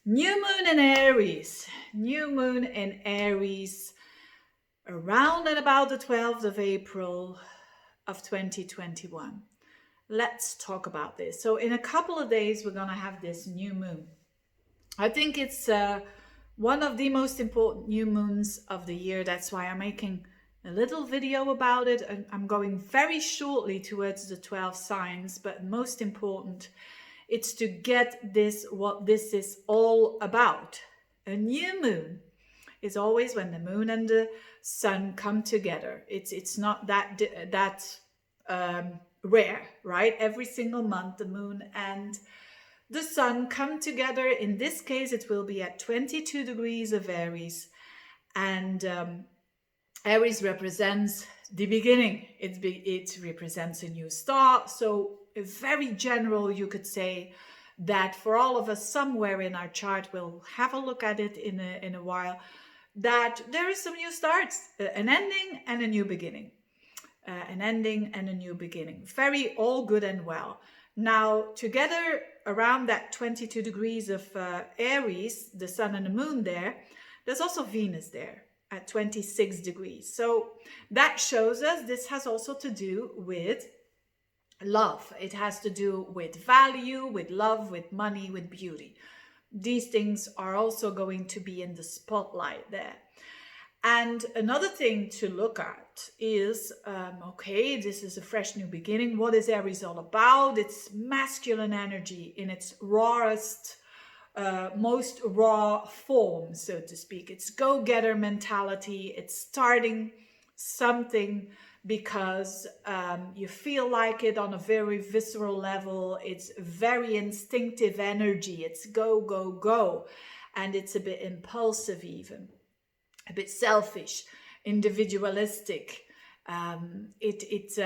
New moon in Aries. New moon in Aries around and about the 12th of April of 2021. Let's talk about this. So, in a couple of days, we're going to have this new moon. I think it's one of the most important new moons of the year. That's why I'm making a little video about it. And I'm going very shortly towards the 12 signs, but most important, it's to get this what this is all about. A new moon is always when the moon and the sun come together. It's not that rare, right? Every single month, the moon and the sun come together. In this case, it will be at 22 degrees of Aries, and Aries represents the beginning. It represents a new start. So, very general, you could say that for all of us, somewhere in our chart, we'll have a look at it in a while, that there is some new starts, an ending and a new beginning. An ending and a new beginning. Very all good and well. Now, together around that 22 degrees of Aries, the sun and the moon there's also Venus there at 26 degrees. So that shows us this has also to do with love. It has to do with value, with love, with money, with beauty. These things are also going to be in the spotlight there. And another thing to look at is, okay, this is a fresh new beginning. What is Aries all about? It's masculine energy in its rawest, most raw form, so to speak. It's go-getter mentality. It's starting something because you feel like it on a very visceral level. It's very instinctive energy. It's go, go, go. And it's a bit impulsive even. A bit selfish, individualistic. It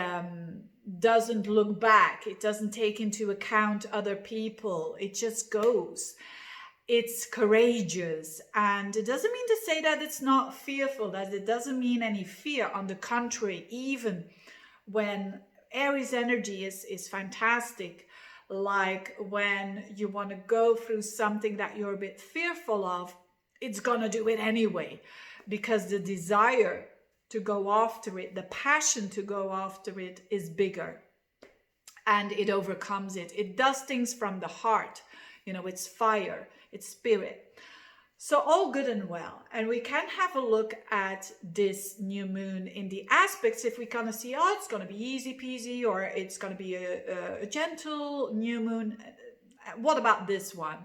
doesn't look back. It doesn't take into account other people. It just goes. It's courageous. And it doesn't mean to say that it's not fearful, that it doesn't mean any fear. On the contrary, even when Aries energy is fantastic, like when you want to go through something that you're a bit fearful of, it's gonna do it anyway, because the desire to go after it, the passion to go after it is bigger, and it overcomes it. It does things from the heart. It's fire, it's spirit. So all good and well. And we can have a look at this new moon in the aspects if we kind of see, oh, it's going to be easy peasy, or it's going to be a gentle new moon. What about this one?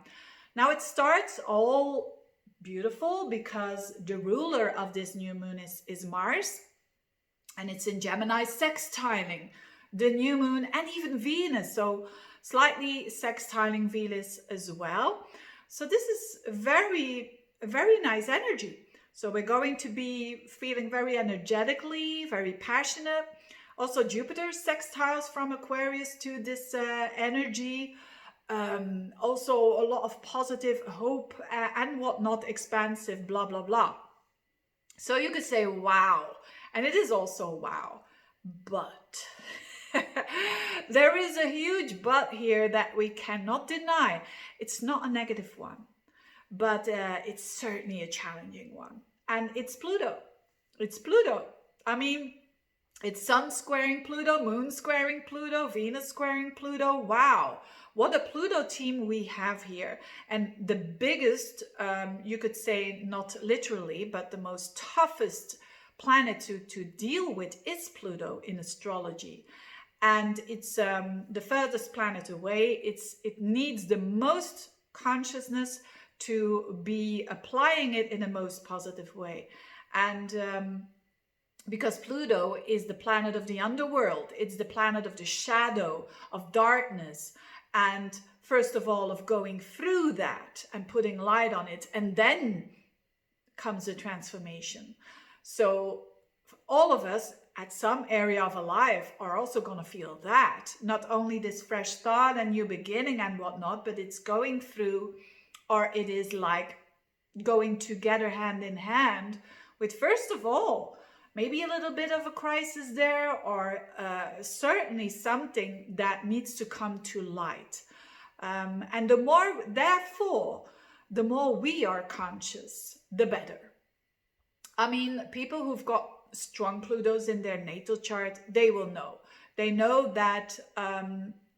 Now it starts all beautiful because the ruler of this new moon is Mars, and it's in Gemini, sextiling the new moon and even Venus, so slightly sextiling Venus as well. So this is very nice energy. So we're going to be feeling very energetically, very passionate. Also Jupiter sextiles from Aquarius to this energy. Also a lot of positive hope and whatnot, expansive, blah, blah, blah. So you could say, wow. And it is also wow. But there is a huge but here that we cannot deny. It's not a negative one, but it's certainly a challenging one. And it's Pluto. It's Pluto. I mean, it's Sun squaring Pluto, Moon squaring Pluto, Venus squaring Pluto. Wow. What a Pluto team we have here. And the biggest, you could say, not literally, but the most toughest planet to deal with is Pluto in astrology. And it's the furthest planet away. It needs the most consciousness to be applying it in the most positive way. And because Pluto is the planet of the underworld, it's the planet of the shadow, of darkness, and first of all, of going through that and putting light on it, and then comes the transformation. So all of us at some area of our life are also going to feel that. Not only this fresh start and new beginning and whatnot, but it's going through, or it is like going together hand in hand with, first of all, maybe a little bit of a crisis there, or certainly something that needs to come to light. And the more, therefore, the more we are conscious, the better. I mean, people who've got strong Plutos in their natal chart, they will know. They know that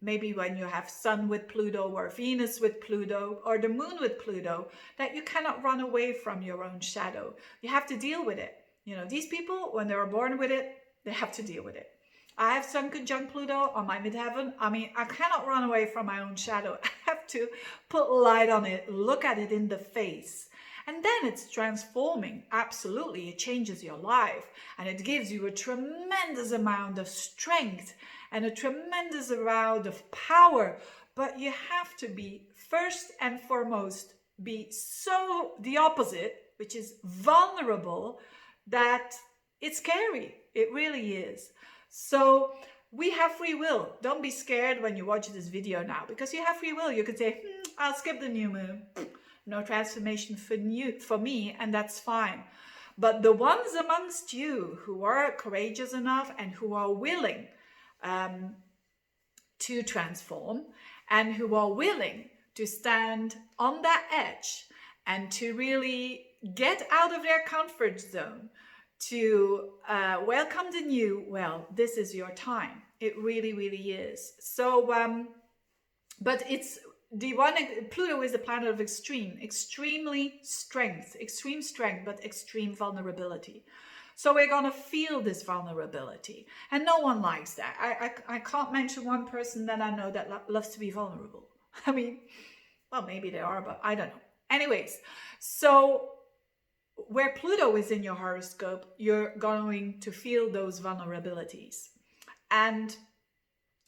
maybe when you have Sun with Pluto or Venus with Pluto or the Moon with Pluto, that you cannot run away from your own shadow. You have to deal with it. You know, these people, when they were born with it, they have to deal with it. I have Sun conjunct Pluto on my midheaven. I mean, I cannot run away from my own shadow. I have to put light on it, look at it in the face. And then it's transforming. Absolutely, it changes your life. And it gives you a tremendous amount of strength and a tremendous amount of power. But you have to be, first and foremost, be so the opposite, which is vulnerable, that it's scary. It really is. So we have free will. Don't be scared when you watch this video now, because you have free will. You could say, I'll skip the new moon. No transformation for me, and that's fine. But the ones amongst you who are courageous enough and who are willing to transform and who are willing to stand on that edge and to really get out of their comfort zone, to welcome the new, well, this is your time. It really, really is. So, but it's the one, Pluto is the planet of extreme strength, but extreme vulnerability. So we're going to feel this vulnerability. And no one likes that. I can't mention one person that I know that loves to be vulnerable. I mean, well, maybe they are, but I don't know. Anyways, so where Pluto is in your horoscope, you're going to feel those vulnerabilities. And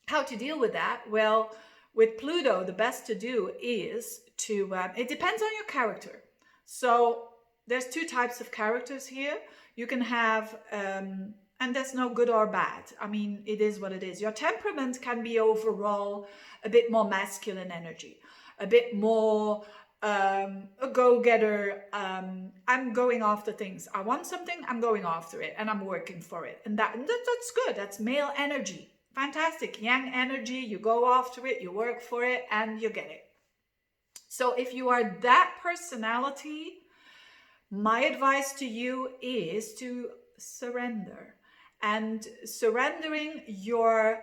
how to deal with that? Well, with Pluto, the best to do is to, it depends on your character. So there's two types of characters here. You can have, and there's no good or bad. I mean, it is what it is. Your temperament can be overall a bit more masculine energy, a bit more a go-getter. I'm going after things. I want something, I'm going after it, and I'm working for it. And that's good. That's male energy. Fantastic. Yang energy, you go after it, you work for it, and you get it. So if you are that personality, my advice to you is to surrender. And surrendering your,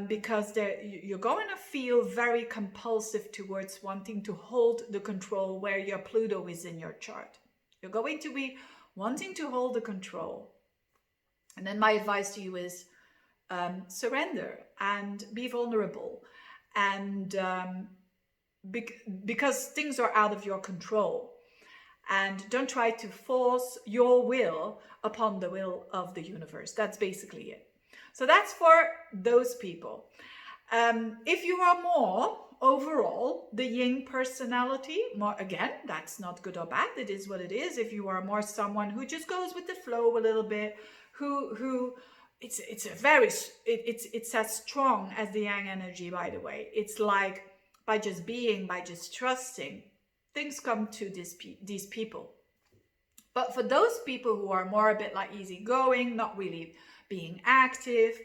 because you're going to feel very compulsive towards wanting to hold the control where your Pluto is in your chart. You're going to be wanting to hold the control. And then my advice to you is, surrender and be vulnerable, and because things are out of your control, and don't try to force your will upon the will of the universe. That's basically it. So that's for those people. If you are more overall the yin personality, more, again, that's not good or bad, it is what it is. If you are more someone who just goes with the flow a little bit, who it's as strong as the yang energy, by the way. It's like by just being, by just trusting, things come to these people. But for those people who are more a bit like easygoing, not really being active,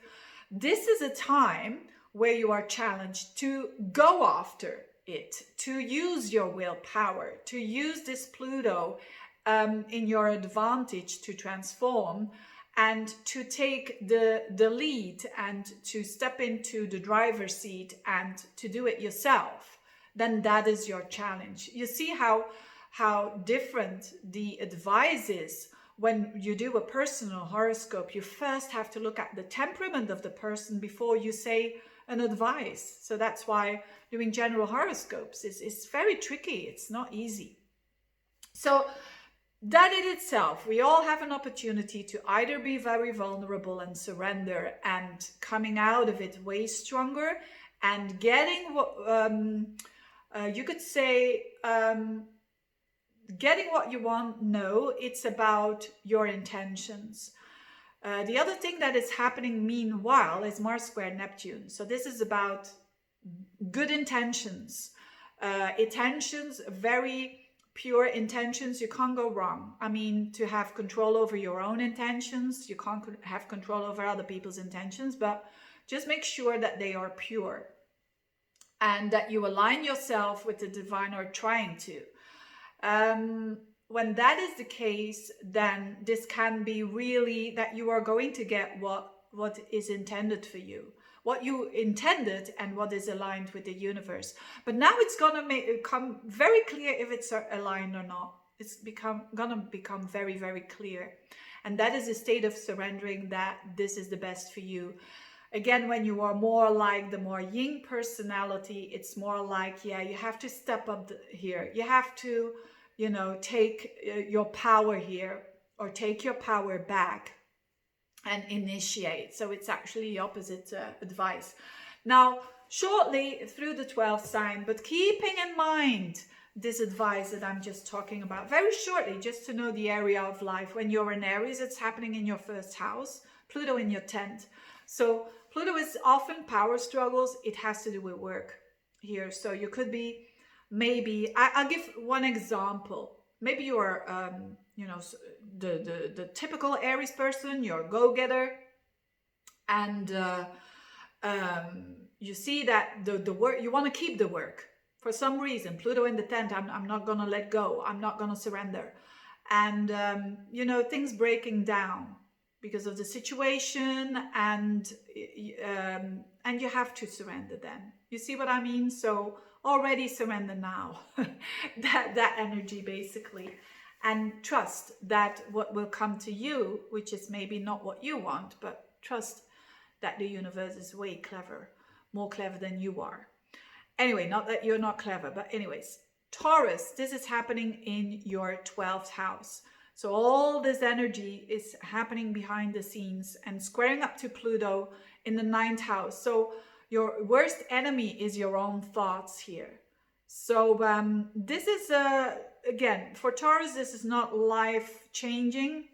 this is a time where you are challenged to go after it, to use your willpower, to use this Pluto in your advantage to transform, and to take the lead and to step into the driver's seat and to do it yourself. Then that is your challenge. You see how different the advice is. When you do a personal horoscope, you first have to look at the temperament of the person before you say an advice. So that's why doing general horoscopes is very tricky. It's not easy. So that in itself, we all have an opportunity to either be very vulnerable and surrender and coming out of it way stronger and getting what you could say, getting what you want. No, it's about your intentions. The other thing that is happening meanwhile is Mars square Neptune. So this is about good intentions, very pure intentions. You can't go wrong. I mean, to have control over your own intentions, you can't have control over other people's intentions, but just make sure that they are pure and that you align yourself with the divine, or trying to. When that is the case, then this can be really that you are going to get what is intended for you, what you intended, and what is aligned with the universe. But now it's gonna become very clear if it's aligned or not. It's gonna become very, very clear, and that is a state of surrendering that this is the best for you. Again, when you are more like the more yin personality, it's more like, yeah, you have to step up here. You have to, take your power here, or take your power back and initiate. So it's actually the opposite advice. Now, shortly through the 12th sign, but keeping in mind this advice that I'm just talking about, very shortly, just to know the area of life. When you're in Aries, it's happening in your first house, Pluto in your 10th. So Pluto is often power struggles. It has to do with work here. So you could be, maybe, I'll give one example. Maybe you're, the typical Aries person, you're a go-getter, and you see that the work, you want to keep the work for some reason. Pluto in the 10th, I'm not going to let go. I'm not going to surrender. And, things breaking down because of the situation, and you have to surrender then. You see what I mean? So already surrender now. that energy basically. And trust that what will come to you, which is maybe not what you want, but trust that the universe is way clever, more clever than you are. Anyway, not that you're not clever, but anyways, Taurus, this is happening in your 12th house. So all this energy is happening behind the scenes and squaring up to Pluto in the 9th house. So your worst enemy is your own thoughts here. So this is, again, for Taurus, this is not life-changing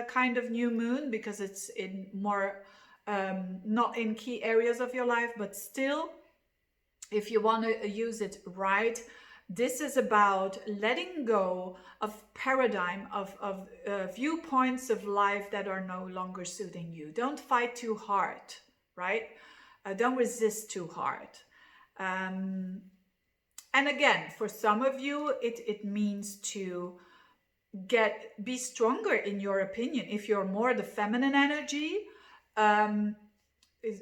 kind of new moon, because it's in more, not in key areas of your life, but still, if you want to use it right, this is about letting go of paradigm, of viewpoints of life that are no longer suiting you. Don't fight too hard, right? Don't resist too hard. And again, for some of you, it means to be stronger in your opinion. If you're more the feminine energy,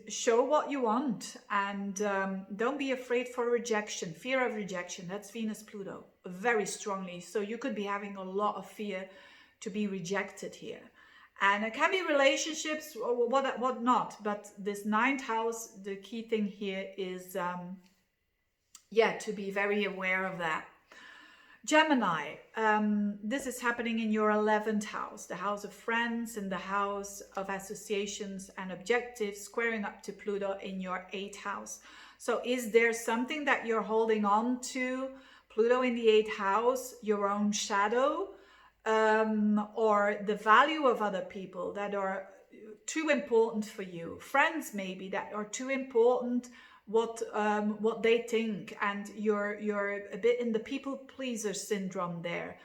show what you want, and don't be afraid for rejection. Fear of rejection, that's Venus Pluto very strongly. So you could be having a lot of fear to be rejected here, and it can be relationships or what not. But this 9th house, the key thing here is to be very aware of that. Gemini, this is happening in your 11th house, the house of friends and the house of associations and objectives, squaring up to Pluto in your 8th house. So is there something that you're holding on to? Pluto in the 8th house, your own shadow, or the value of other people that are too important for you. Friends maybe that are too important, what they think, and you're a bit in the people pleaser syndrome there.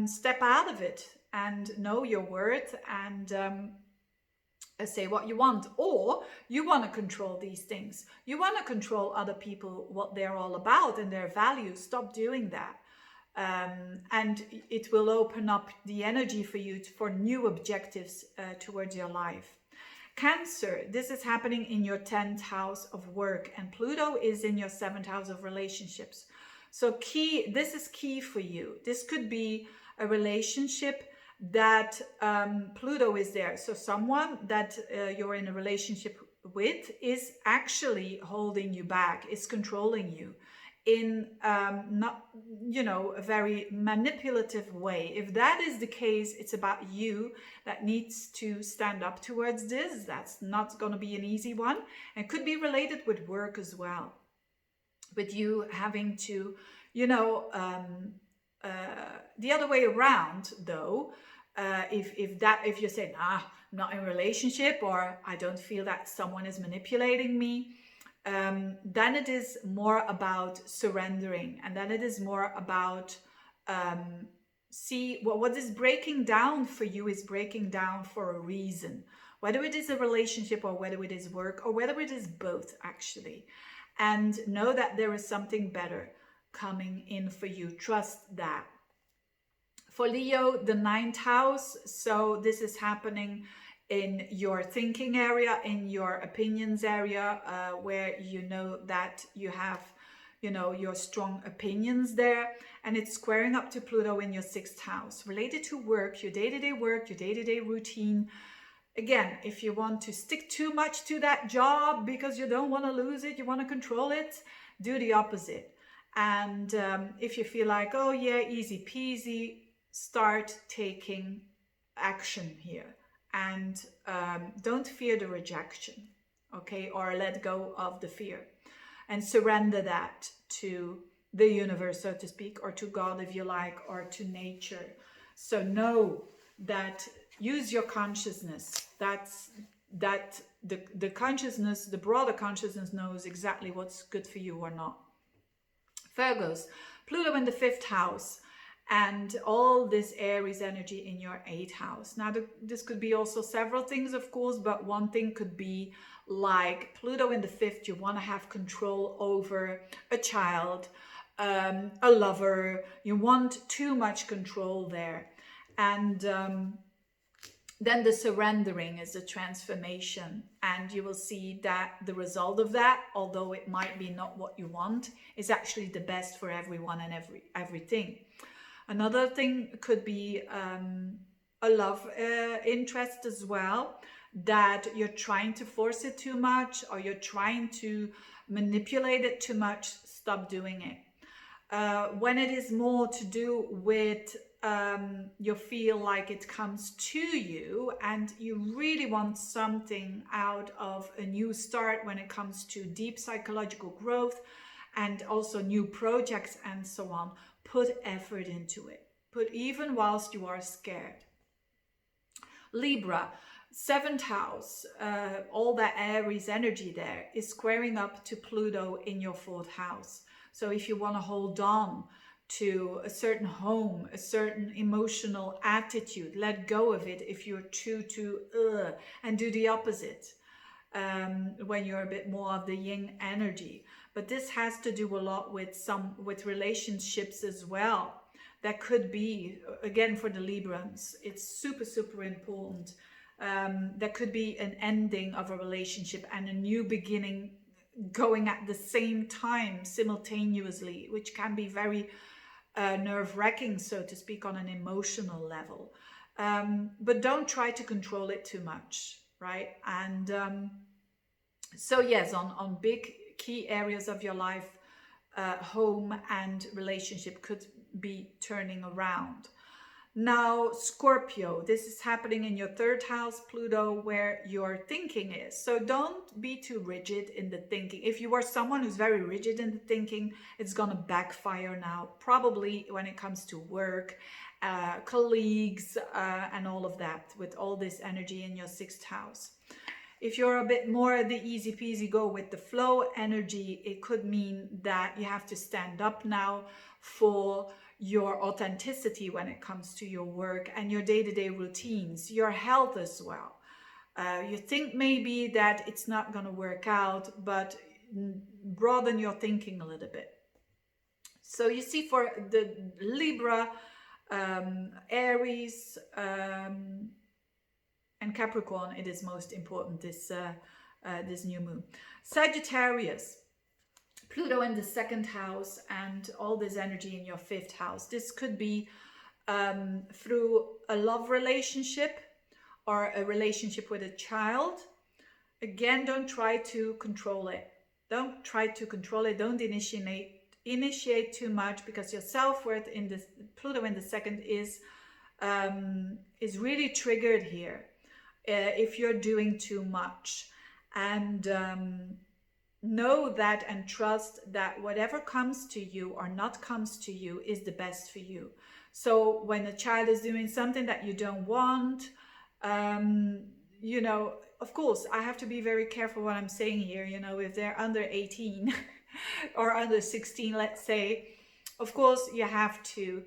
Step out of it and know your worth, and say what you want. Or you want to control these things, you want to control other people, what they're all about and their values. Stop doing that, and it will open up the energy for you for new objectives towards your life. Cancer, this is happening in your 10th house of work, and Pluto is in your 7th house of relationships. So this is key for you. This could be a relationship that Pluto is there. So someone that you're in a relationship with is actually holding you back, is controlling you in not, a very manipulative way. If that is the case, it's about you that needs to stand up towards this. That's not going to be an easy one, and could be related with work as well, with you having to, the other way around though. If you say, I'm not in a relationship, or I don't feel that someone is manipulating me, then it is more about surrendering, and then it is more about what is breaking down for you is breaking down for a reason, whether it is a relationship or whether it is work or whether it is both actually. And know that there is something better coming in for you. Trust that. For Leo, the ninth house. So this is happening in your thinking area, in your opinions area, where you know that you have, you know, your strong opinions there. And it's squaring up to Pluto in your sixth house, related to work, your day-to-day work, your day-to-day routine. Again, if you want to stick too much to that job because you don't want to lose it, you want to control it, do the opposite. And if you feel like, oh yeah, easy peasy, start taking action here. And don't fear the rejection, okay? Or let go of the fear and surrender that to the universe, so to speak, or to God if you like, or to nature. So know that, use your consciousness. That the consciousness, the broader consciousness, knows exactly what's good for you or not. Virgos, Pluto in the fifth house, and all this Aries energy in your eighth house. Now, this could be also several things, of course, but one thing could be like Pluto in the fifth, you want to have control over a child, a lover. You want too much control there. And then the surrendering is the transformation, and you will see that the result of that, although it might be not what you want, is actually the best for everyone and everything. Another thing could be a love interest as well, that you're trying to force it too much, or you're trying to manipulate it too much. Stop doing it. When it is more to do with you feel like it comes to you and you really want something out of a new start when it comes to deep psychological growth and also new projects and so on, put effort into it. Put, even whilst you are scared. Libra, seventh house, all that Aries energy there is squaring up to Pluto in your fourth house. So if you want to hold on to a certain home, a certain emotional attitude, let go of it if you're too and do the opposite when you're a bit more of the yin energy. But this has to do a lot with relationships as well. That could be, again, for the Librans, it's super important. That could be an ending of a relationship and a new beginning going at the same time, simultaneously, which can be very nerve-wracking, so to speak, on an emotional level. But don't try to control it too much, right? And so yes, on big key areas of your life, home and relationship could be turning around. Now, Scorpio, this is happening in your third house, Pluto, where your thinking is. So don't be too rigid in the thinking. If you are someone who's very rigid in the thinking, it's going to backfire now, probably when it comes to work, colleagues, and all of that, with all this energy in your sixth house. If you're a bit more the easy peasy, go with the flow energy, it could mean that you have to stand up now for your authenticity when it comes to your work and your day-to-day routines, your health as well. You think maybe that it's not going to work out, but broaden your thinking a little bit. So you see, for the Libra, Aries, and Capricorn, it is most important, this new moon. Sagittarius, Pluto in the second house and all this energy in your fifth house. This could be through a love relationship or a relationship with a child. Again, don't try to control it. Don't try to control it. Don't initiate too much, because your self-worth in this Pluto in the second is really triggered here if you're doing too much. And know that and trust that whatever comes to you or not comes to you is the best for you. So when a child is doing something that you don't want, you know, of course, I have to be very careful what I'm saying here. You know, if they're under 18 or under 16, let's say, of course, you have to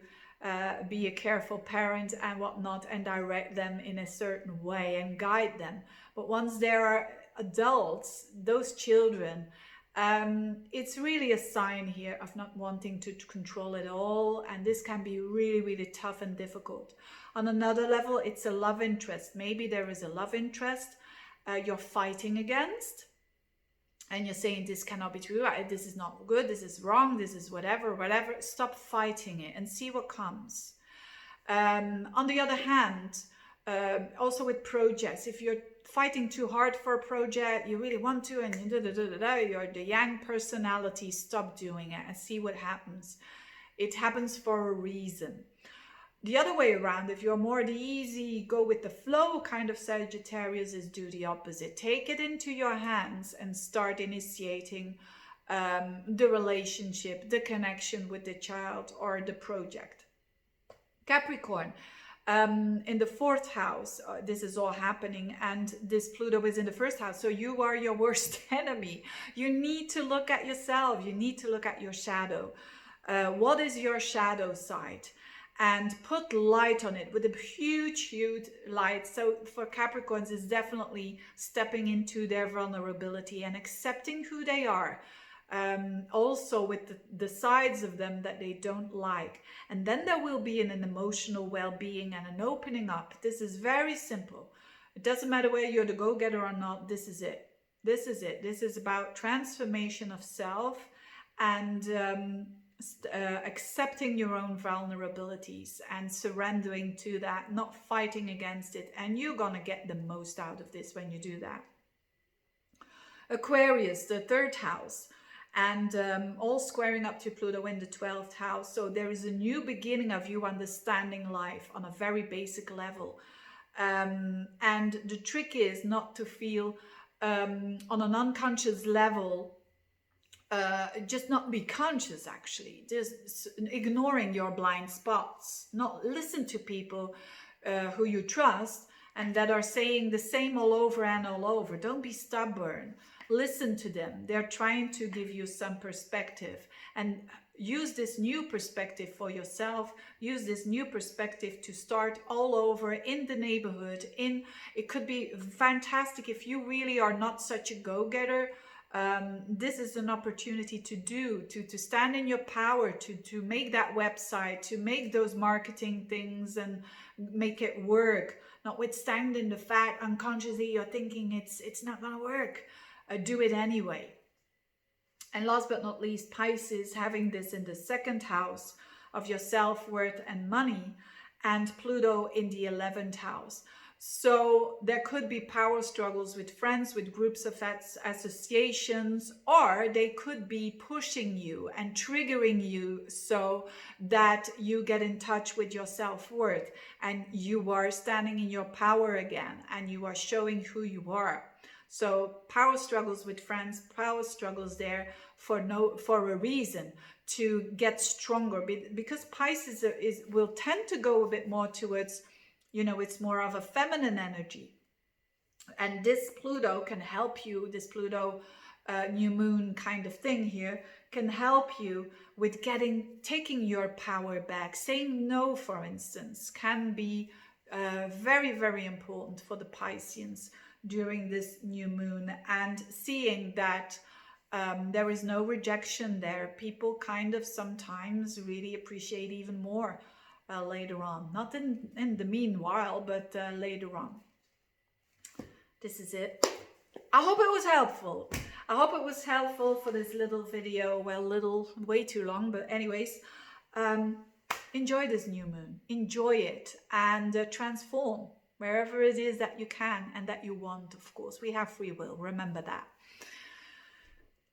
be a careful parent and whatnot, and direct them in a certain way and guide them. But once they are adults, those children, It's really a sign here of not wanting to control it all, and this can be really, really tough and difficult. On another level, it's a love interest. Maybe there is a love interest you're fighting against, and you're saying this cannot be true, this is not good, this is wrong, this is whatever. Stop fighting it and see what comes. On the other hand, also with projects, if you're fighting too hard for a project, you really want to, and you're the yang personality, stop doing it and see what happens. It happens for a reason. The other way around, if you're more the easy, go with the flow kind of Sagittarius, is do the opposite. Take it into your hands and start initiating the relationship, the connection with the child or the project. Capricorn, in the 4th house, this is all happening, and this Pluto is in the 1st house, so you are your worst enemy. You need to look at yourself, you need to look at your shadow. What is your shadow side? And put light on it with a huge light. So for Capricorns, it's definitely stepping into their vulnerability and accepting who they are. Also with the sides of them that they don't like. And then there will be an emotional well-being and an opening up. This is very simple. It doesn't matter whether you're the go-getter or not. This is it. This is it. This is about transformation of self and accepting your own vulnerabilities and surrendering to that, not fighting against it. And you're gonna get the most out of this when you do that. Aquarius, the 3rd house, and all squaring up to Pluto in the 12th house. So there is a new beginning of you understanding life on a very basic level. And the trick is not to feel on an unconscious level, just not be conscious, actually, just ignoring your blind spots, not listen to people who you trust and that are saying the same all over and all over. Don't be stubborn. Listen to them. They're trying to give you some perspective, and use this new perspective for yourself. Use this new perspective to start all over in the neighborhood. It could be fantastic if you really are not such a go-getter. This is an opportunity to stand in your power, to make that website, to make those marketing things and make it work. Notwithstanding the fact unconsciously you're thinking it's not gonna work. Do it anyway. And last but not least, Pisces, having this in the 2nd house of your self-worth and money, and Pluto in the 11th house. So there could be power struggles with friends, with groups of associations, or they could be pushing you and triggering you so that you get in touch with your self-worth and you are standing in your power again and you are showing who you are. So power struggles with friends, power struggles there for a reason, to get stronger, because Pisces will tend to go a bit more towards, it's more of a feminine energy. And this Pluto can help you, this Pluto new moon kind of thing here can help you with taking your power back. Saying no, for instance, can be very, very important for the Pisceans during this new moon, and seeing that there is no rejection there. People kind of sometimes really appreciate even more later on. Not in the meanwhile, but later on. This is it. I hope it was helpful. I hope it was helpful for this little video. Well, way too long, but anyways, enjoy this new moon. Enjoy it and transform wherever it is that you can and that you want. Of course, we have free will. Remember that.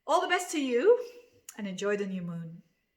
All the best to you and enjoy the new moon.